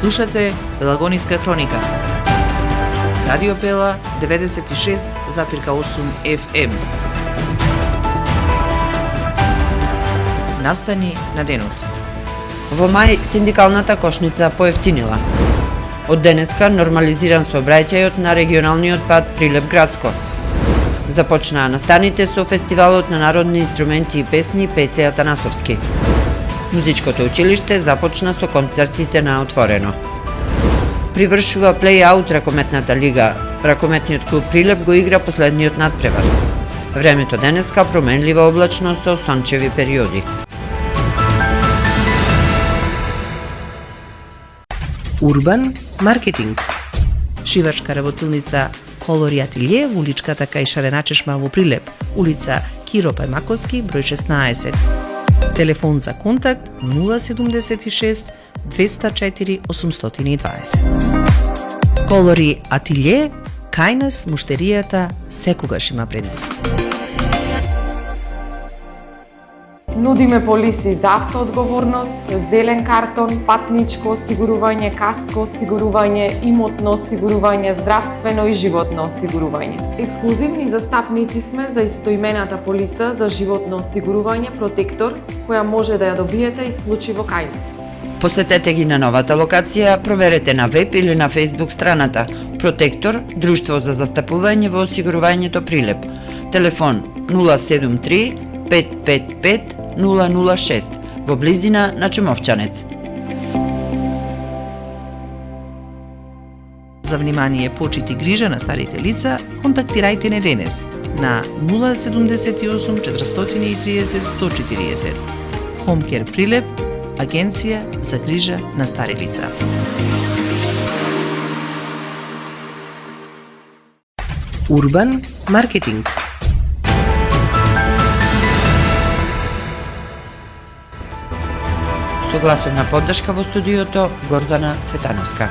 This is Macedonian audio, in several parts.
Слушате Пелагониска хроника. Радио Пела 96,8 FM. Настани на денот. Во мај синдикалната кошница поевтинила. Од денеска нормализиран сообраќајот на регионалниот пат Прилеп-Градско. Започнаа настаните со фестивалот на народни инструменти и песни Пеце Атанасовски. Музичкото училиште започна со концертите на отворено. Привршува плей-аут ракометната лига. Ракометниот клуб Прилеп го игра последниот надпревар. Времето денеска променлива облачно со сончеви периоди. Урбан маркетинг. Шивачка работилница Колори ателје во уличката кај Шарена чешма во Прилеп, улица Киро Пајмаковски, број 16. Телефон за контакт 076 204 820. Колори ателје, кај нас муштеријата секогаш има предност. Нудиме полиси за автоодговорност, зелен картон, патничко осигурување, каско осигурување, имотно осигурување, здравствено и животно осигурување. Ексклузивни застапници сме за истоимената полиса за животно осигурување Протектор, која може да ја добиете исклучиво кај нас. Посетете ги на новата локација, проверете на веб или на Facebook страната Протектор, Друштво за застапување во осигурувањето Прилеп. Телефон 073 555 006 во близина на Чумовчанец. За внимание, почит и грижа на старите лица, контактирајте не денес на 078 430 140. Хомкер Прилеп, Агенција за грижа на стари лица. Урбан маркетинг. Со гласовна поддршка во студиото Гордана Цветановска.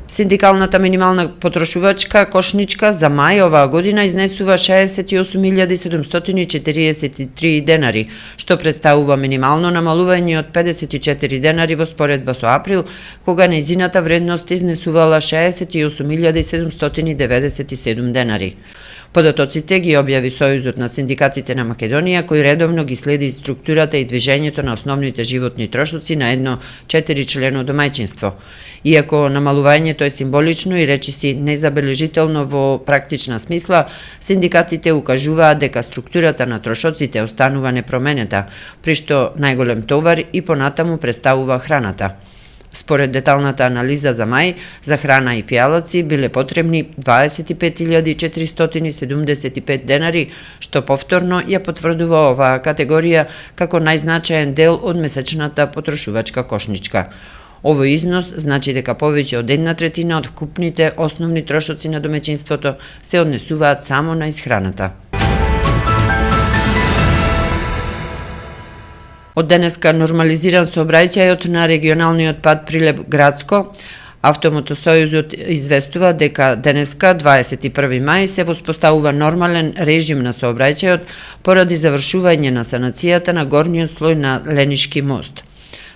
Синдикалната минимална потрошувачка кошничка за мај оваа година изнесува 68.743 денари, што представува минимално намалување од 54 денари во споредба со април, кога нејзината вредност изнесувала 68.797 денари. Податоците ги објави Сојузот на синдикатите на Македонија, кој редовно ги следи структурата и движењето на основните животни трошоци на едно 4-члено домаќинство. Иако намалувањето е символично и речиси незабележително во практична смисла, синдикатите укажуваат дека структурата на трошоците останува непроменета, при што најголем товар и понатаму представува храната. Според деталната анализа за мај, за храна и пијалаци биле потребни 25.475 денари, што повторно ја потврдува оваа категорија како најзначаен дел од месечната потрошувачка кошничка. Овој износ значи дека повеќе од 1/3 од вкупните основни трошоци на домеќинството се однесуваат само на исхраната. Од денеска нормализиран сообраќајот на регионалниот пат Прилеп-Градско. Автомотосојузот известува дека денеска, 21 мај, се воспоставува нормален режим на сообраќајот поради завршување на санацијата на горниот слој на Ленишки мост.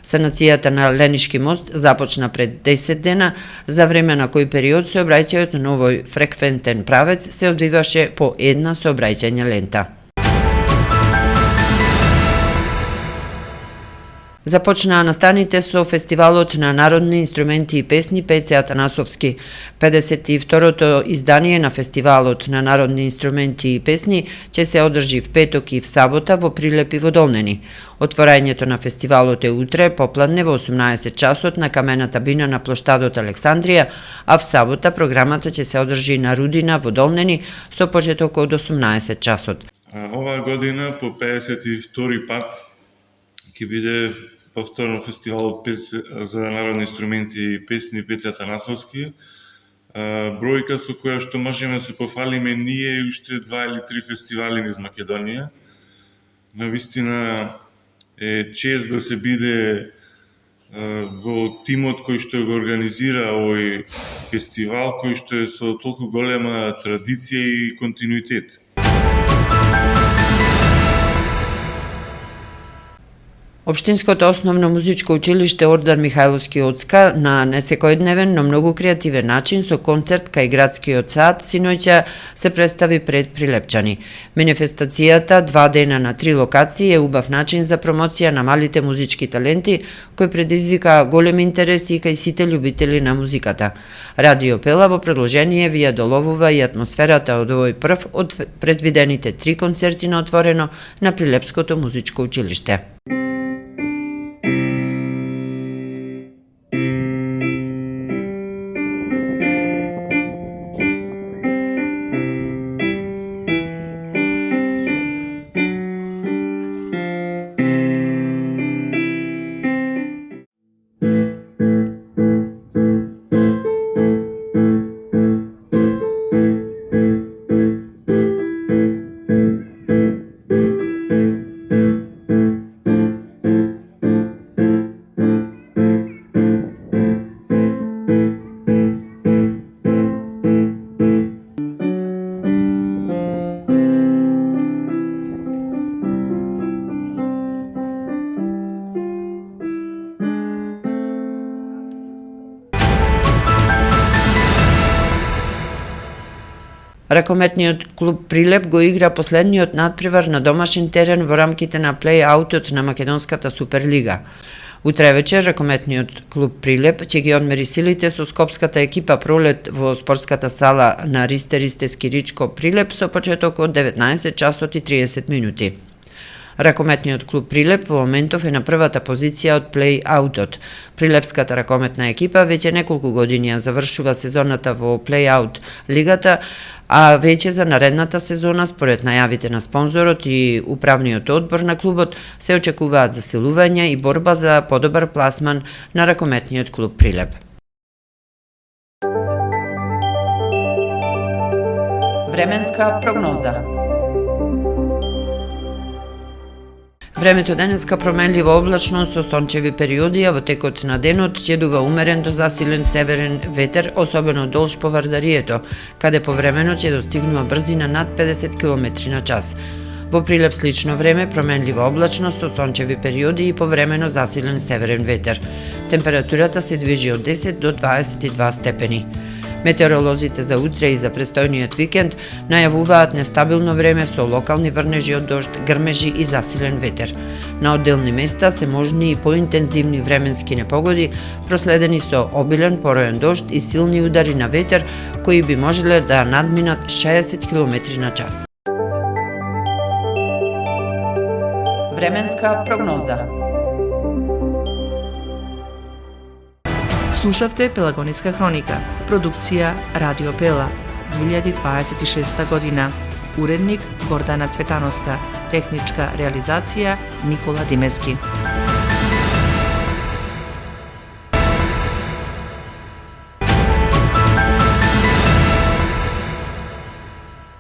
Санацијата на Ленишки мост започна пред 10 дена, за време на кој период сообраќајот на овој фреквентен правец се одвиваше по една сообраќајна лента. Започнаа настаните со фестивалот на народни инструменти и песни Пеце Атанасовски. 52-то издание на фестивалот на народни инструменти и песни ќе се одржи в петок и в сабота во Прилеп и во Долнени. Отворањето на фестивалот е утре попладне во 18 часот на камената бина на плоштадот Александрија, а в сабота програмата ќе се одржи на Рудина во Долнени со почеток од 18 часот. Оваа година по 52 пат ќе биде повторно фестивалот за народни инструменти и песни Пеце Атанасовски. Бројка со која што можеме да се пофалиме ние и уште 2 или 3 фестивали низ Македонија. Навистина е чест да се биде во тимот кој што го организира овој фестивал, кој што е со толку голема традиција и континуитет. Општинското основно музичко училиште Ордан Михајловски Оцка на несекојдневен, но многу креативен начин со концерт кај градскиот сад синоќа се представи пред Прилепчани. Манифестацијата 2 дена на 3 локации е убав начин за промоција на малите музички таленти кој предизвика голем интерес и кај сите љубители на музиката. Радио Пела во продолжение ви ја доловува и атмосферата од овој прв од предвидените 3 концерти на отворено на Прилепското музичко училиште. Ракометниот клуб Прилеп го игра последниот надпревар на домашен терен во рамките на плей-аутот на Македонската Суперлига. Утре вечер ракометниот клуб Прилеп ќе ги одмери силите со скопската екипа Пролет во спортската сала на Ристе Скиричко Прилеп со почеток од 19 часот и 30 минути. Ракометниот клуб Прилеп во моментов е на првата позиција од плей-аутот. Прилепската ракометна екипа веќе неколку години ја завршува сезоната во плей-аут лигата, а веќе за наредната сезона, според најавите на спонзорот и управниот одбор на клубот, се очекуваат засилување и борба за подобар пласман на ракометниот клуб Прилеп. Временска прогноза. Времето денеска променливо облачно со сончеви периоди, а во текот на денот ќе дува умерен до засилен северен ветер, особено долж по Вардарието, каде повремено ќе достигнува брзина над 50 км на час. Во Прилеп слично време, променлива облачност со сончеви периоди и повремено засилен северен ветер. Температурата се движи од 10 до 22 степени. Метеоролозите за утре и за престојниот викенд најавуваат нестабилно време со локални врнежи од дожд, грмежи и засилен ветер. На одделни места се можни и поинтензивни временски непогоди, проследени со обилен пороен дожд и силни удари на ветер кои би можеле да надминат 60 км на час. Временска прогноза. Слушавте Пелагониска хроника, продукција Радио Пела, 2026 година. Уредник Гордана Цветановска, техничка реализација Никола Димески.